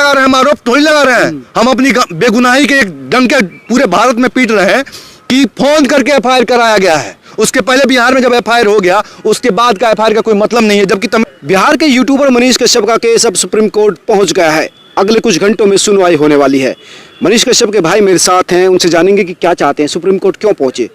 लगा रहे हैं, हम आरोप थोड़ी लगा रहे हैं। हम अपनी बेगुनाही के एक डंके पूरे भारत में पीट रहे हैं कि फोन करके एफआईआर कराया गया है। उसके पहले बिहार में जब एफआईआर हो गया, उसके बाद का एफआईआर का कोई मतलब नहीं है। जबकि बिहार के यूट्यूबर मनीष कश्यप का केस अब सुप्रीम कोर्ट पहुंच गया है। अगले कुछ घंटों में सुनवाई होने वाली है। मनीष कश्यप के भाई मेरे साथ हैं, उनसे जानेंगे कि क्या चाहते हैं, सुप्रीम कोर्ट क्यों पहुंचे।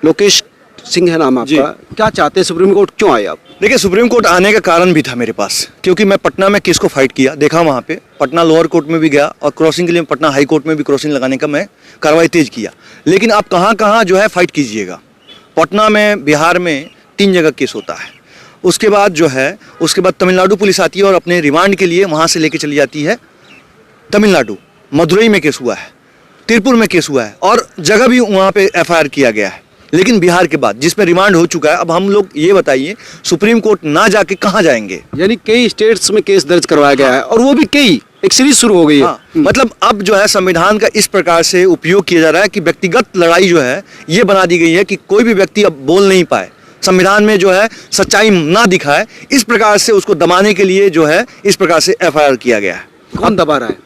लोकेश सिंह है नाम आपका, क्या चाहते हैं, सुप्रीम कोर्ट क्यों आए आप? देखिए, सुप्रीम कोर्ट आने का कारण भी था मेरे पास, क्योंकि मैं पटना में केस को फाइट किया, देखा वहाँ पे पटना लोअर कोर्ट में भी गया और क्रॉसिंग के लिए पटना हाई कोर्ट में भी क्रॉसिंग लगाने का मैं कार्रवाई तेज किया। लेकिन आप कहाँ कहाँ जो है फाइट कीजिएगा। पटना में, बिहार में 3 जगह केस होता है। उसके बाद जो है, उसके बाद तमिलनाडु पुलिस आती है और अपने रिमांड के लिए वहाँ से लेके चली जाती है तमिलनाडु। मदुरई में केस हुआ है, तिरुपुर में केस हुआ है और जगह भी वहाँ पे एफआईआर किया गया है। लेकिन बिहार के बाद जिसमें रिमांड हो चुका है, अब हम लोग ये बताइए सुप्रीम कोर्ट ना जाके कहाँ जाएंगे। यानी कई स्टेट्स में केस दर्ज करवाया गया है और वो भी कई, एक सीरीज शुरू हो गई है। मतलब अब जो है संविधान का इस प्रकार से उपयोग किया जा रहा है कि व्यक्तिगत लड़ाई जो है ये बना दी गई है कि कोई भी व्यक्ति अब बोल नहीं पाए, संविधान में जो है सच्चाई ना दिखाए, इस प्रकार से उसको दबाने के लिए जो है इस प्रकार से एफआईआर किया गया है। कौन दबा रहा है?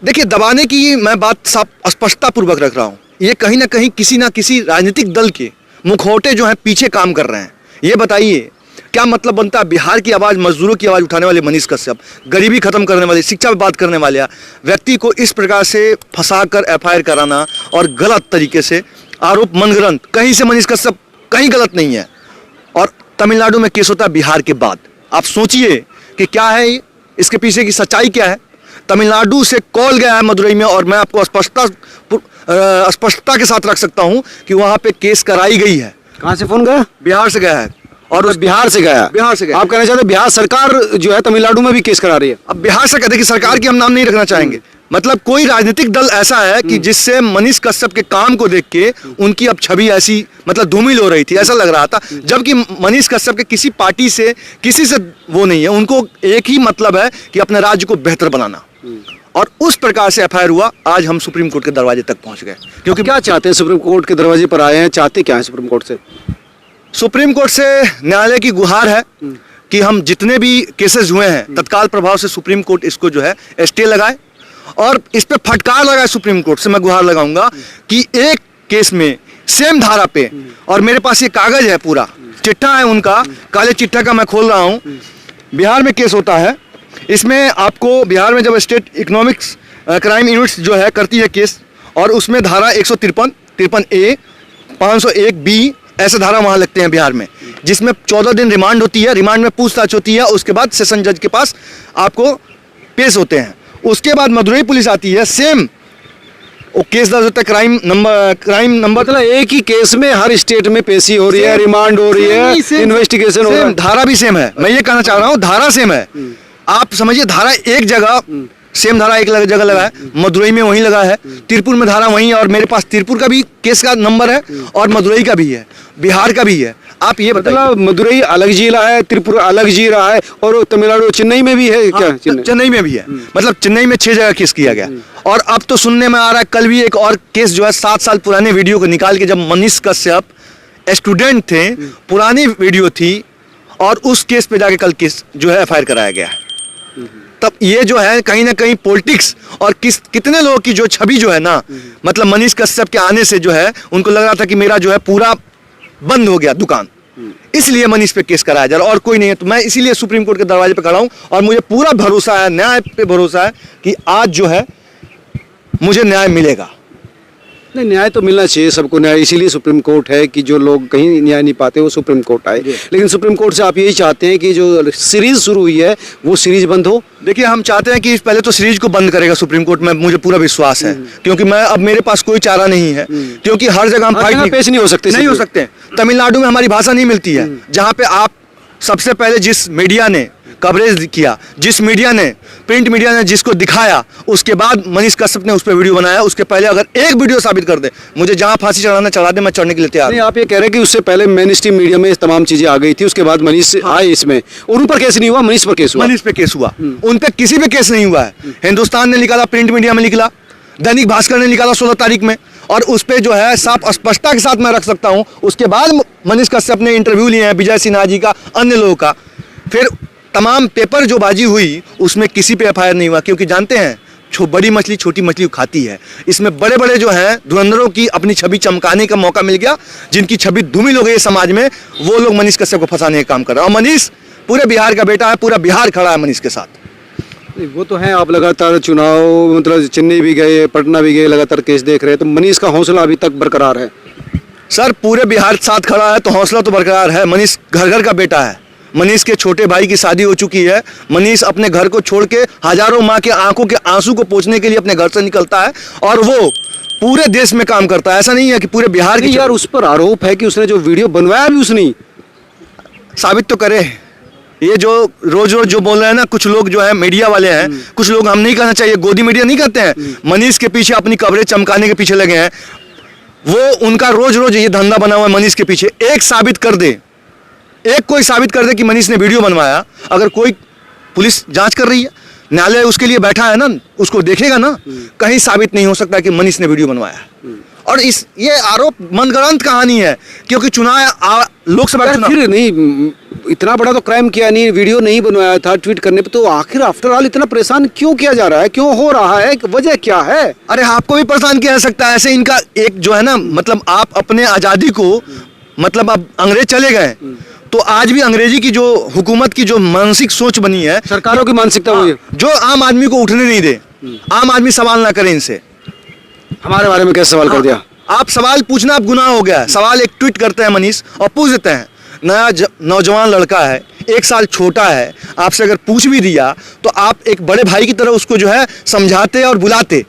देखिए, दबाने की मैं बात साफ स्पष्टता पूर्वक रख रहा हूँ। ये कहीं ना कहीं किसी ना किसी राजनीतिक दल के मुखौटे जो है पीछे काम कर रहे हैं। ये बताइए क्या मतलब बनता है बिहार की आवाज़, मजदूरों की आवाज़ उठाने वाले मनीष कश्यप, गरीबी खत्म करने वाले, शिक्षा पे बात करने वाले व्यक्ति को इस प्रकार से फंसाकर एफआईआर कराना और गलत तरीके से आरोप मनगढ़ंत, कहीं से मनीष कश्यप कहीं गलत नहीं है। और तमिलनाडु में केस होता है बिहार के बाद। आप सोचिए कि क्या है इसके पीछे की सच्चाई क्या है। तमिलनाडु से कॉल गया है मदुरई में और मैं आपको स्पष्टता के साथ रख सकता हूं कि वहां पे केस कराई गई है। कहां से फोन गया? बिहार से गया है। और उस बिहार से गया? बिहार से गया। आप कहना चाहते हैं बिहार सरकार जो है तमिलनाडु में भी केस करा रही है? अब बिहार सरकार, देखिए सरकार की हम नाम नहीं रखना चाहेंगे, मतलब कोई राजनीतिक दल ऐसा है कि जिससे मनीष कश्यप के काम को देख के उनकी अब छवि ऐसी मतलब धूमिल हो रही थी, ऐसा लग रहा था। जबकि मनीष कश्यप के किसी पार्टी से, किसी से वो नहीं है, उनको एक ही मतलब है कि अपने राज्य को बेहतर बनाना। और उस प्रकार से एफआईआर हुआ। आज हम सुप्रीम कोर्ट के दरवाजे तक पहुंच गए। क्योंकि क्या चाहते हैं, सुप्रीम कोर्ट के दरवाजे पर आए हैं, चाहते क्या है सुप्रीम कोर्ट से? सुप्रीम कोर्ट से न्यायालय की गुहार है कि हम जितने भी केसेस हुए हैं तत्काल प्रभाव से सुप्रीम कोर्ट इसको जो है स्टे लगाए और इस पे फटकार लगाए। सुप्रीम कोर्ट से मैं गुहार लगाऊंगा कि एक केस में सेम धारा पे, और मेरे पास ये कागज है, पूरा चिट्ठा है उनका, काले चिट्ठा का मैं खोल रहा हूँ। बिहार में केस होता है, इसमें आपको बिहार में जब स्टेट इकोनॉमिक्स क्राइम यूनिट्स जो है करती है केस, और उसमें धारा 153, 53A, 501B ऐसे धारा वहाँ लगते हैं बिहार में, जिसमें 14 दिन रिमांड होती है। रिमांड में पूछताछ होती है, उसके बाद सेशन जज के पास आपको पेश होते हैं। उसके बाद मदुरई पुलिस आती है, सेम वो केस दर्ज होता है, क्राइम नंबर मतलब एक ही केस में हर स्टेट में पेशी हो रही है, रिमांड हो रही है, इन्वेस्टिगेशन हो रहा है, धारा भी सेम है। मैं ये कहना चाह रहा हूँ, धारा सेम है। आप समझिए, धारा एक जगह सेम धारा एक जगह लगा है, मदुरई में वहीं लगा है, तिरुपुर में धारा वहीं है, और मेरे पास तिरुपुर का भी केस का नंबर है और मदुरई का भी है, बिहार का भी है। आप ये मतलब मदुरई अलग जिला है, तिरुपुर अलग जिला है, और तमिलनाडु चेन्नई में भी है क्या? चेन्नई में भी है। मतलब चेन्नई में 6 जगह केस किया गया। और अब तो सुनने में आ रहा है, कल भी एक और केस जो है 7 साल पुराने वीडियो को निकाल के, जब मनीष कश्यप स्टूडेंट थे, पुरानी वीडियो थी, और उस केस पे जाके कल केस जो है एफआईआर कराया गया है। तब ये जो है कहीं ना कहीं पॉलिटिक्स और कितने लोगों की जो छवि जो है ना, मतलब मनीष कश्यप के आने से जो है उनको लग रहा था कि मेरा जो है पूरा बंद हो गया दुकान, इसलिए मनीष पे केस कराया जा रहा, और कोई नहीं है। तो मैं इसीलिए सुप्रीम कोर्ट के दरवाजे पे खड़ा हूं और मुझे पूरा भरोसा है, न्याय पे भरोसा है कि आज जो है मुझे न्याय मिलेगा। नहीं, न्याय तो मिलना चाहिए सबको न्याय, इसीलिए सुप्रीम कोर्ट है कि जो लोग कहीं न्याय नहीं पाते वो सुप्रीम कोर्ट आए। लेकिन सुप्रीम कोर्ट से आप यही चाहते हैं कि जो सीरीज शुरू हुई है वो सीरीज बंद हो? देखिए, हम चाहते हैं कि पहले तो सीरीज को बंद करेगा सुप्रीम कोर्ट में, मुझे पूरा विश्वास है, क्योंकि मैं अब मेरे पास कोई चारा नहीं है, क्योंकि हर जगह हम फाइट पेश नहीं हो सकते। तमिलनाडु में हमारी भाषा नहीं मिलती है, जहाँ पे आप सबसे पहले जिस मीडिया ने कवरेज किया, जिस मीडिया ने, प्रिंट मीडिया ने जिसको दिखाया, उसके बाद मनीष कश्यप ने उस पर वीडियो बनाया। उसके पहले अगर एक वीडियो साबित कर दे, मुझे जहां फांसी चढ़ाना चढ़ा दे, मैं चढ़ने के लिए तैयार। नहीं, आप ये कह रहे हैं कि उससे पहले मेन स्ट्रीम मीडिया में तमाम चीजें आ गई थी, उसके बाद मनीष आए इसमें, उन पर केस नहीं हुआ, मनीष पर केस हुआ। मनीष पे केस हुआ, उन पे किसी पे केस नहीं हुआ है। हिंदुस्तान ने निकाला, प्रिंट मीडिया में निकला, दैनिक भास्कर ने निकाला 16 तारीख में, और उस पर जो है साफ स्पष्टता के साथ मैं रख सकता हूँ। उसके बाद मनीष कश्यप ने इंटरव्यू लिए हैं विजय सिन्हा जी का, अन्य लोगों का, फिर तमाम पेपर जो बाजी हुई उसमें किसी पे एफआईआर नहीं हुआ, क्योंकि जानते हैं बड़ी मछली छोटी मछली को खाती है। इसमें बड़े बड़े जो हैं धुरंधरों की अपनी छवि चमकाने का मौका मिल गया, जिनकी छवि धूमिल हो गई समाज में, वो लोग मनीष कश्यप को फंसाने का काम कर रहे हैं। और मनीष पूरे बिहार का बेटा है, पूरा बिहार खड़ा है मनीष के साथ। वो तो है, आप लगातार चुनाव मतलब चेन्नई भी गए, पटना भी गए, लगातार केस देख रहे हैं, तो मनीष का हौसला अभी तक बरकरार है? सर पूरे बिहार साथ खड़ा है तो हौसला तो बरकरार है। मनीष घर घर का बेटा है। मनीष के छोटे भाई की शादी हो चुकी है। मनीष अपने घर को छोड़ के हजारों माँ के आंखों के आंसू को पोंछने के लिए अपने घर से निकलता है, और वो पूरे देश में काम करता है। ऐसा नहीं है कि पूरे बिहार की। यार उस पर आरोप है कि उसने जो वीडियो बनवाया भी उसने, साबित तो करे। ये जो रोज रोज जो बोल रहे हैं ना कुछ लोग जो है मीडिया वाले हैं, कुछ लोग, हम नहीं कहना चाहिए, गोदी मीडिया नहीं करते हैं, मनीष के पीछे अपनी कवरेज चमकाने के पीछे लगे हैं। वो उनका रोज रोज ये धंधा बना हुआ है मनीष के पीछे। एक साबित कर दे, एक कोई साबित कर दे कि मनीष ने वीडियो बनवाया। अगर कोई पुलिस जांच कर रही है, न्यायालय उसके लिए बैठा है ना, उसको देखेगा ना, कहीं साबित नहीं हो सकता कि मनीष ने वीडियो बनवाया। और ये आरोप मनगढ़ंत कहानी है, क्योंकि चुनाव लोकसभा चुनाव फिर नहीं, इतना बड़ा तो क्राइम किया नहीं, वीडियो नहीं बनवाया था ट्वीट करने पे, तो आखिर आफ्टर ऑल इतना परेशान क्यों किया जा रहा है, क्यों हो रहा है, वजह क्या है? अरे आपको भी परेशान किया जा सकता है ऐसे। इनका एक जो है ना, मतलब आप अपने आज़ादी को, मतलब अब अंग्रेज चले गए तो आज भी अंग्रेजी की जो हुकूमत की जो मानसिक सोच बनी है, सरकारों की मानसिकता हुई है, जो आम आदमी को उठने नहीं दे, आम आदमी सवाल ना करे इनसे। हमारे बारे में कैसे सवाल कर दिया? आप सवाल पूछना अब गुनाह हो गया है। सवाल एक ट्वीट करते हैं मनीष और पूछ देते हैं। नया नौजवान लड़का है, 1 साल छोटा है, आपसे अगर पूछ भी दिया तो आप एक बड़े भाई की तरह उसको जो है समझाते और बुलाते।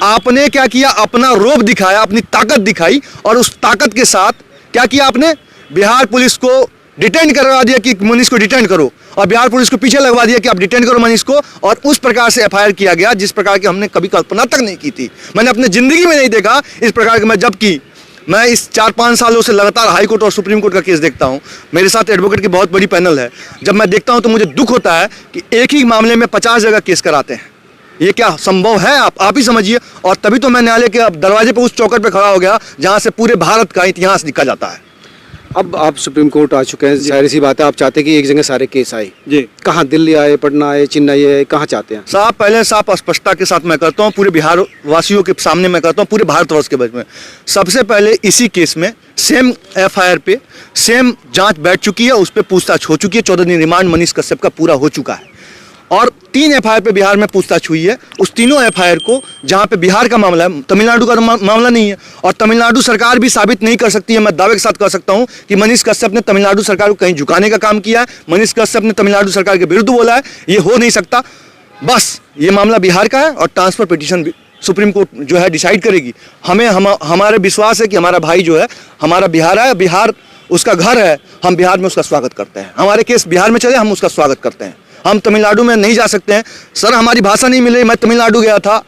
आपने क्या किया, अपना रोब दिखाया, अपनी ताकत दिखाई, और उस ताकत के साथ क्या किया आपने, बिहार पुलिस को डिटेन करवा दिया कि मनीष को डिटेन करो, और बिहार पुलिस को पीछे लगवा दिया कि आप डिटेन करो मनीष को, और उस प्रकार से एफआईआर किया गया जिस प्रकार की हमने कभी कल्पना तक नहीं की थी। मैंने अपने जिंदगी में नहीं देखा इस प्रकार की। जबकि मैं इस 4-5 सालों से लगातार हाई कोर्ट और सुप्रीम कोर्ट का केस देखता हूं। मेरे साथ एडवोकेट की बहुत बड़ी पैनल है। जब मैं देखता हूं तो मुझे दुख होता है कि एक ही मामले में 50 जगह केस कराते हैं। ये क्या संभव है? आप ही समझिए। और तभी तो मैं न्यायालय के दरवाजे पर उस चौकट पर खड़ा हो गया जहां से पूरे भारत का इतिहास लिखा जाता है। अब आप सुप्रीम कोर्ट आ चुके हैं, जाहिर सी बात है आप चाहते हैं कि एक जगह सारे केस आए जी। कहाँ, दिल्ली आए, पटना आए, चेन्नई आए, कहाँ चाहते हैं? साहब पहले साफ स्पष्टता के साथ मैं करता हूँ, पूरे बिहार वासियों के सामने मैं करता हूँ, पूरे भारतवर्ष के बारे में। सबसे पहले इसी केस में सेम एफआईआर पे सेम जांच बैठ चुकी है, उस पर पूछताछ हो चुकी है। 14 दिन रिमांड मनीष कश्यप का पूरा हो चुका है, और 3 एफआईआर पे बिहार में पूछताछ हुई है। उस तीनों एफआईआर को, जहां पे बिहार का मामला है, तमिलनाडु का मामला नहीं है, और तमिलनाडु सरकार भी साबित नहीं कर सकती है। मैं दावे के साथ कह सकता हूं कि मनीष कश्यप ने तमिलनाडु सरकार को कहीं झुकाने का काम किया है, मनीष कश्यप ने तमिलनाडु सरकार के विरुद्ध बोला है। ये हो नहीं सकता। बस ये मामला बिहार का है, और ट्रांसफर पिटीशन सुप्रीम कोर्ट जो है डिसाइड करेगी। हमारे विश्वास है कि हमारा भाई जो है, हमारा बिहार है, बिहार उसका घर है, हम बिहार में उसका स्वागत करते हैं। हमारे केस बिहार में चले, हम उसका स्वागत करते हैं। हम तमिलनाडु में नहीं जा सकते हैं। सर हमारी भाषा नहीं मिल रही। मैं तमिलनाडु गया था,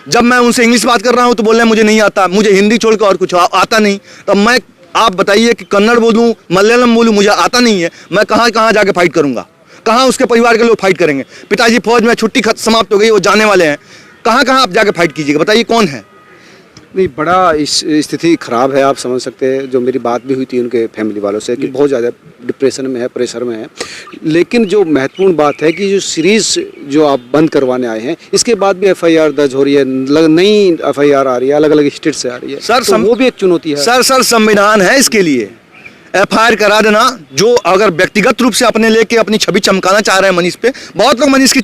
जब मैं उनसे इंग्लिश बात कर रहा हूं तो बोल रहे हैं मुझे नहीं आता, मुझे हिंदी छोड़कर और कुछ आता नहीं। तब मैं, आप बताइए कि कन्नड़ बोलूं, मलयालम बोलूं, मुझे आता नहीं है। मैं कहाँ कहाँ जाके फाइट करूंगा? कहाँ उसके परिवार के लोग फाइट करेंगे? पिताजी फौज में, छुट्टी समाप्त हो गई, वो जाने वाले हैं, कहाँ कहाँ आप जाके फाइट कीजिएगा? बताइए कौन है? नहीं, बड़ा इस स्थिति खराब है, आप समझ सकते हैं। जो मेरी बात भी हुई थी उनके फैमिली वालों से कि बहुत ज़्यादा डिप्रेशन में है, प्रेशर में है। लेकिन जो महत्वपूर्ण बात है कि जो सीरीज जो आप बंद करवाने आए हैं, इसके बाद भी एफआईआर दर्ज हो रही है, नई एफआईआर आ रही है, अलग अलग स्टेट से आ रही है। सर तो वो भी एक चुनौती है। सर संविधान है इसके लिए। एफआईआर करा देना, जो अगर व्यक्तिगत रूप से अपने लेके अपनी छवि चमकाना चाह रहे हैं मनीष पे, बहुत लोग मनीष की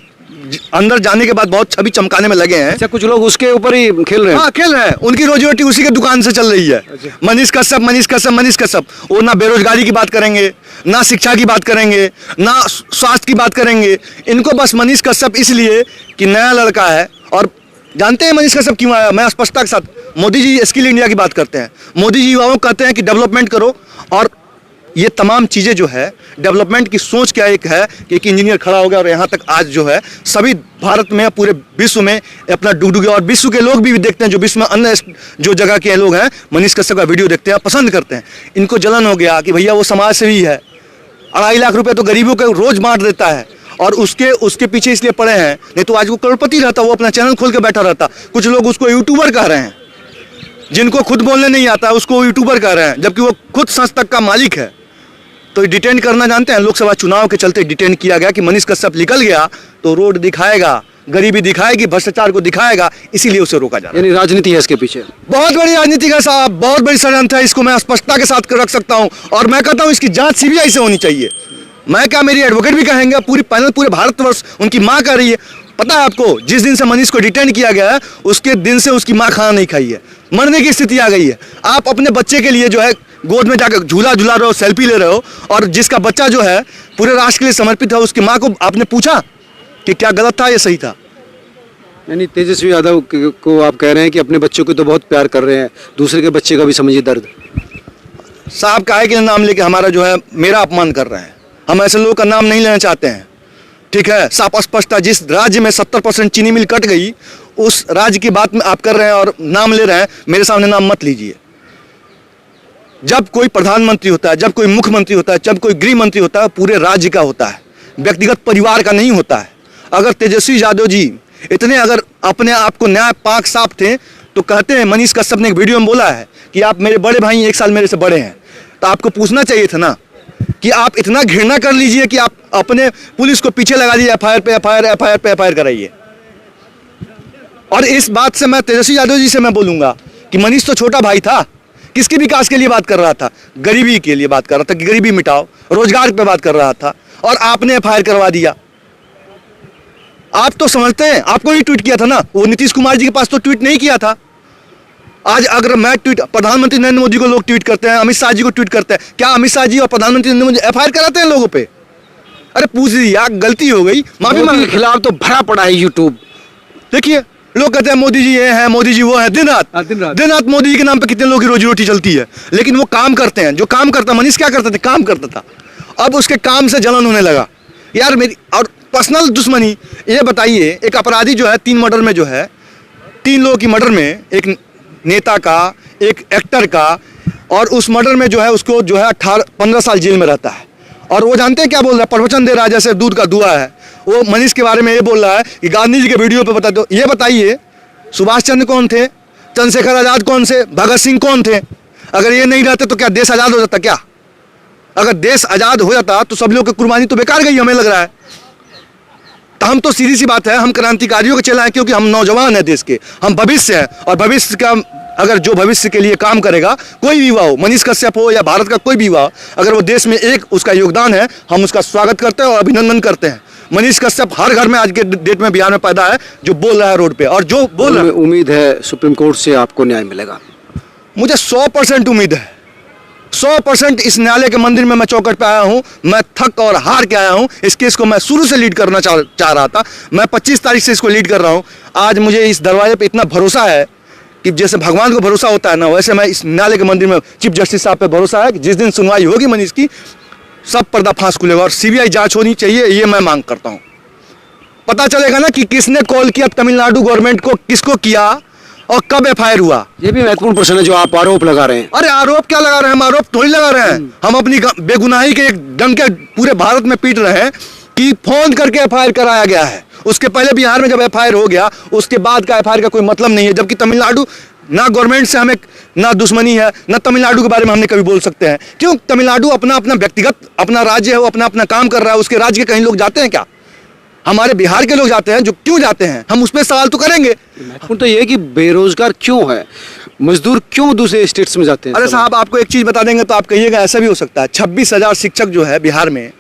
अंदर जाने के बाद बहुत छवि चमकाने में लगे हैं। अच्छा, कुछ लोग उसके ऊपर ही खेल रहे हैं। हाँ, खेल रहे हैं। उनकी रोजी रोटी उसी के दुकान से चल रही है। अच्छा। मनीष कश्यप, मनीष कश्यप, मनीष कश्यप। वो ना बेरोजगारी की बात करेंगे, ना शिक्षा की बात करेंगे, ना स्वास्थ्य की बात करेंगे। इनको बस मनीष कश्यप इसलिए कि नया लड़का है। और जानते हैं मनीष कश्यप क्यों आया? मैं स्पष्टता के साथ, मोदी जी स्किल इंडिया की बात करते हैं। मोदी जी युवाओं को कहते हैं कि डेवलपमेंट करो, और ये तमाम चीज़ें जो है डेवलपमेंट की सोच क्या एक है कि एक इंजीनियर खड़ा हो गया और यहाँ तक आज जो है सभी भारत में, पूरे विश्व में अपना डुगडुगे, और विश्व के लोग भी देखते हैं, जो विश्व में अन्य जो जगह के लोग हैं मनीष कश्यप का वीडियो देखते हैं, पसंद करते हैं। इनको जलन हो गया कि भैया वो समाज सेवी है, 2.5 लाख रुपये तो गरीबों को रोज बांट देता है, और उसके पीछे इसलिए पड़े हैं। नहीं तो आज वो करोड़पति रहता, वो अपना चैनल खोल के बैठा रहता। कुछ लोग उसको यूट्यूबर कह रहे हैं, जिनको खुद बोलने नहीं आता उसको यूट्यूबर कह रहे हैं, जबकि वो खुद संस्थक का मालिक है। तो डिटेन करना जानते हैं, लोकसभा चुनाव के चलते डिटेन किया गया कि मनीष कश्यप निकल गया तो रोड दिखाएगा, गरीबी दिखाएगी, भ्रष्टाचार को दिखाएगा, इसीलिए उसे रोका जा रहा है। यानी राजनीति है इसके पीछे। बहुत बड़ी राजनीति का साहब, बहुत बड़ी षड्यंत्र है, इसको मैं स्पष्टता के साथ रख सकता हूं और मैं कहता हूं इसकी जांच सीबीआई से होनी चाहिए। मैं क्या, मेरी एडवोकेट भी कहेंगे, पूरी पैनल पूरे भारतवर्ष उनकी मां कह रही है। पता है आपको, जिस दिन से मनीष को डिटेन किया गया है उसके दिन से उसकी मां खाना नहीं खाई है, मरने की स्थिति आ गई है। आप अपने बच्चे के लिए जो है गोद में जाकर झूला झूला रहे हो, सेल्फी ले रहे हो, और जिसका बच्चा जो है पूरे राष्ट्र के लिए समर्पित है, उसकी मां को आपने पूछा कि क्या गलत था या सही था? यानी तेजस्वी यादव को आप कह रहे हैं कि अपने बच्चों को तो बहुत प्यार कर रहे हैं, दूसरे के बच्चे का भी समझिए दर्द। साहब काहे के नाम लेके हमारा जो है मेरा अपमान कर रहे हैं। हम ऐसे लोगों का नाम नहीं लेना चाहते हैं, ठीक है। साफ स्पष्ट है, जिस राज्य में 70% चीनी मिल कट गई उस राज्य की बात में आप कर रहे हैं और नाम ले रहे हैं, मेरे सामने नाम मत लीजिए। जब कोई प्रधानमंत्री होता है, जब कोई मुख्यमंत्री होता है, जब कोई गृह मंत्री होता है, पूरे राज्य का होता है, व्यक्तिगत परिवार का नहीं होता है। अगर तेजस्वी यादव जी इतने अगर अपने आप को न्याय पाक साफ थे तो कहते हैं, मनीष कश्यप ने एक वीडियो में बोला है कि आप मेरे बड़े भाई, 1 साल मेरे से बड़े हैं, तो आपको पूछना चाहिए था ना कि आप इतना घृणा कर लीजिए कि आप अपने पुलिस को पीछे लगा दिए, एफआईआर पे एफआईआर, एफआईआर पे एफआईआर कराइए। और इस बात से मैं तेजस्वी यादव जी से मैं बोलूंगा कि मनीष तो छोटा भाई था, किसके विकास के लिए बात कर रहा था? गरीबी के लिए बात कर रहा था कि गरीबी मिटाओ, रोजगार पे बात कर रहा था, और आपने एफआईआर करवा दिया। आप तो समझते हैं, आपको ही ट्वीट किया था ना, वो नीतीश कुमार जी के पास तो ट्वीट नहीं किया था। आज अगर मैं ट्वीट, प्रधानमंत्री नरेंद्र मोदी को लोग ट्वीट करते हैं, अमित शाह जी को ट्वीट करते हैं, क्या अमित शाह जी और प्रधानमंत्री नरेंद्र मोदी एफआईआर कराते हैं लोगों पे? अरे पूछ लीजिए, गलती हो गई, माफी मांग के खिलाफ तो भरा पड़ा है यूट्यूब। देखिए, लोग कहते हैं मोदी जी ये हैं, मोदी जी वो है, दिन रात मोदी जी के नाम पे कितने लोगों की रोजी रोटी चलती है, लेकिन वो काम करते हैं। जो काम करता, मनीष क्या करता था? काम करता था। अब उसके काम से जलन होने लगा यार मेरी, और पर्सनल दुश्मनी। ये बताइए, एक अपराधी जो है 3 मर्डर में जो है, 3 लोगों की मर्डर में, एक नेता का, एक एक्टर का, और उस मर्डर में जो है उसको जो है 15 साल जेल में रहता है। और वो जानते हैं क्या बोल रहा है? प्रवचन दे रहा है जैसे दूध का धुआं है। वो मनीष के बारे में ये बोल रहा है कि गांधी जी के वीडियो पे बता दो। ये बताइए, सुभाष चंद्र कौन थे? चंद्रशेखर आजाद कौन से? भगत सिंह कौन थे? अगर ये नहीं रहते तो क्या देश आजाद हो जाता? क्या अगर देश आजाद हो जाता तो सब लोग की कुर्बानी तो बेकार गई, हमें लग रहा है। तो हम तो सीधी सी बात है, हम क्रांतिकारियों के चला है, क्योंकि हम नौजवान है देश के, हम भविष्य है, और भविष्य का अगर जो भविष्य के लिए काम करेगा, कोई भी युवा हो, मनीष कश्यप हो या भारत का कोई भी युवा, अगर वो देश में एक उसका योगदान है, हम उसका स्वागत करते हैं और अभिनंदन करते हैं। मनीष कश्यप हर घर में आज के डेट में बिहार में पैदा है जो बोल रहा है रोड पे, और जो बोल रहा है। उम्मीद है सुप्रीम कोर्ट से आपको न्याय मिलेगा? मुझे 100% उम्मीद है, 100%। इस न्यायालय के मंदिर में मैं चौकट पे आया हूं, मैं थक और हार के आया हूं। इस केस को मैं शुरू से लीड करना चाह रहा था। मैं 25 तारीख से इसको लीड कर रहा हूं। आज मुझे इस दरवाजे पे इतना भरोसा है कि जैसे भगवान को भरोसा होता है ना, वैसे मैं इस न्यायालय के मंदिर में चीफ जस्टिस साहब पे भरोसा है कि जिस दिन सुनवाई होगी मनीष की, सब पर्दाफाश खुलेगा और सीबीआई जांच होनी चाहिए, ये मैं मांग करता हूं। पता चलेगा ना कि किसने कॉल किया तमिलनाडु गवर्नमेंट को, किसको किया और कब एफआईआर हुआ। ये भी महत्वपूर्ण प्रश्न है जो आप आरोप लगा रहे हैं। अरे आरोप क्या लगा रहे हैं? हम आरोप थोड़ी लगा रहे हैं, हम अपनी बेगुनाही के एक डंके पूरे भारत में पीट रहे हैं कि फोन करके एफआईआर कराया गया है। उसके पहले बिहार में जब एफआईआर हो गया, उसके बाद का एफआईआर का कोई मतलब नहीं है। जबकि तमिलनाडु, ना गवर्नमेंट से हमें ना दुश्मनी है, ना तमिलनाडु के बारे में हमने कभी बोल सकते हैं। क्यों? तमिलनाडु अपना अपना व्यक्तिगत अपना राज्य है, वो अपना अपना काम कर रहा है। उसके राज्य के कहीं लोग जाते हैं क्या? हमारे बिहार के लोग जाते हैं, जो क्यों जाते हैं हम उस पर सवाल तो करेंगे। तो ये कि बेरोजगार क्यों है, मजदूर क्यों दूसरे स्टेट्स में जाते हैं? अरे साहब, आपको एक चीज बता देंगे तो आप कहिएगा ऐसा भी हो सकता है। 26,000 शिक्षक जो है बिहार में,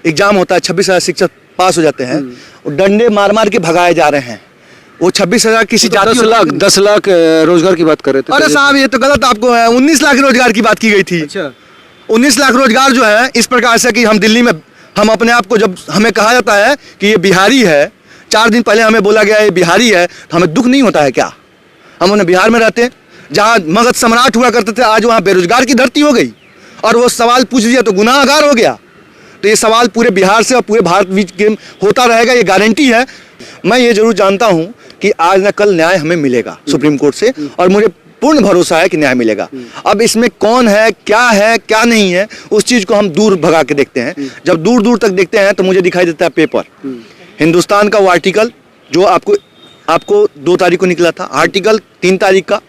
एग्जाम होता है, 26,000 शिक्षक पास हो जाते हैं, डंडे मार मार के भगाए जा रहे हैं। वो 26,000 किसी तो 10 लाख रोजगार की बात कर रहे थे। अरे साहब, ये तो गलत आपको है। 19 लाख रोजगार की बात की गई थी। अच्छा, 19 लाख रोजगार जो है इस प्रकार से कि हम दिल्ली में, हम अपने आप को, जब हमें कहा जाता है कि ये बिहारी है, 4 दिन पहले हमें बोला गया ये बिहारी है, तो हमें दुख नहीं होता है क्या? हम उन्हें बिहार में रहते हैं, जहाँ मगध सम्राट हुआ करते थे, आज वहाँ बेरोजगार की धरती हो गई। और वो सवाल पूछ दिया तो गुनाहगार हो गया। तो ये सवाल पूरे बिहार से और पूरे भारत बीच के होता रहेगा, ये गारंटी है। मैं ये जरूर जानता हूँ कि आज न कल न्याय हमें मिलेगा सुप्रीम कोर्ट से, और मुझे पूर्ण भरोसा है कि न्याय मिलेगा। अब इसमें कौन है क्या नहीं है, उस चीज को हम दूर भगा के देखते हैं। जब दूर दूर तक देखते हैं तो मुझे दिखाई देता है पेपर, हिंदुस्तान का वो आर्टिकल जो आपको 2 तारीख को निकला था, आर्टिकल 3 तारीख का,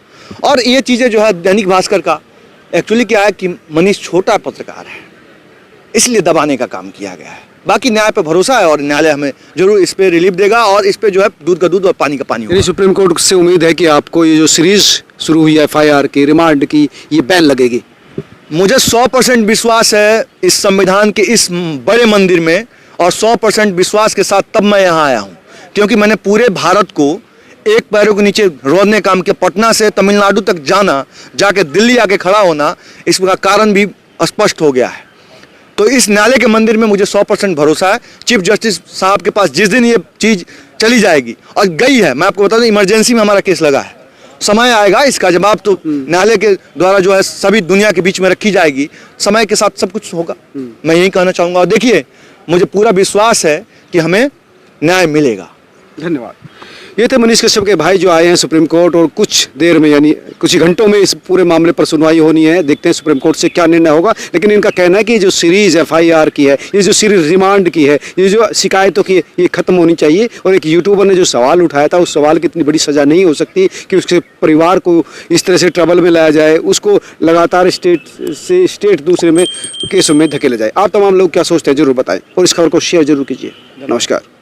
और ये चीजें जो है दैनिक भास्कर का। एक्चुअली क्या है कि मनीष छोटा पत्रकार है, इसलिए दबाने का काम किया गया है। बाकी न्याय पे भरोसा है और न्यायालय हमें जरूर इस पे रिलीफ देगा और इस पे जो है दूध का दूध और पानी का पानी होगा। यानी सुप्रीम कोर्ट से उम्मीद है कि आपको ये जो सीरीज शुरू हुई है FIR की, रिमांड की, ये बैन लगेगी। मुझे 100% विश्वास है इस संविधान के इस बड़े मंदिर में और 100% विश्वास के साथ तब मैं यहाँ आया हूँ, क्योंकि मैंने पूरे भारत को एक पैरों के नीचे रोदने काम किया। पटना से तमिलनाडु तक जाना, जाके दिल्ली आके खड़ा होना, इसका कारण भी स्पष्ट हो गया है। तो इस न्यायालय के मंदिर में मुझे 100% भरोसा है। चीफ जस्टिस साहब के पास जिस दिन ये चीज़ चली जाएगी और गई है, मैं आपको बता दूं इमरजेंसी में हमारा केस लगा है, समय आएगा इसका जवाब तो न्यायालय के द्वारा जो है सभी दुनिया के बीच में रखी जाएगी, समय के साथ सब कुछ होगा। मैं यही कहना चाहूँगा और देखिए मुझे पूरा विश्वास है कि हमें न्याय मिलेगा। धन्यवाद। ये थे मनीष कश्यप के भाई जो आए हैं सुप्रीम कोर्ट और कुछ देर में यानी कुछ ही घंटों में इस पूरे मामले पर सुनवाई होनी है। देखते हैं सुप्रीम कोर्ट से क्या निर्णय होगा। लेकिन इनका कहना है कि जो सीरीज FIR की है, ये जो सीरीज रिमांड की है, ये जो शिकायतों की, ये खत्म होनी चाहिए। और एक यूट्यूबर ने जो सवाल उठाया था, उस सवाल की इतनी बड़ी सज़ा नहीं हो सकती कि उसके परिवार को इस तरह से ट्रबल में लाया जाए, उसको लगातार स्टेट से स्टेट दूसरे में केसों में धकेला जाए। आप तमाम लोग क्या सोचते हैं जरूर बताएं और इस खबर को शेयर जरूर कीजिए। नमस्कार।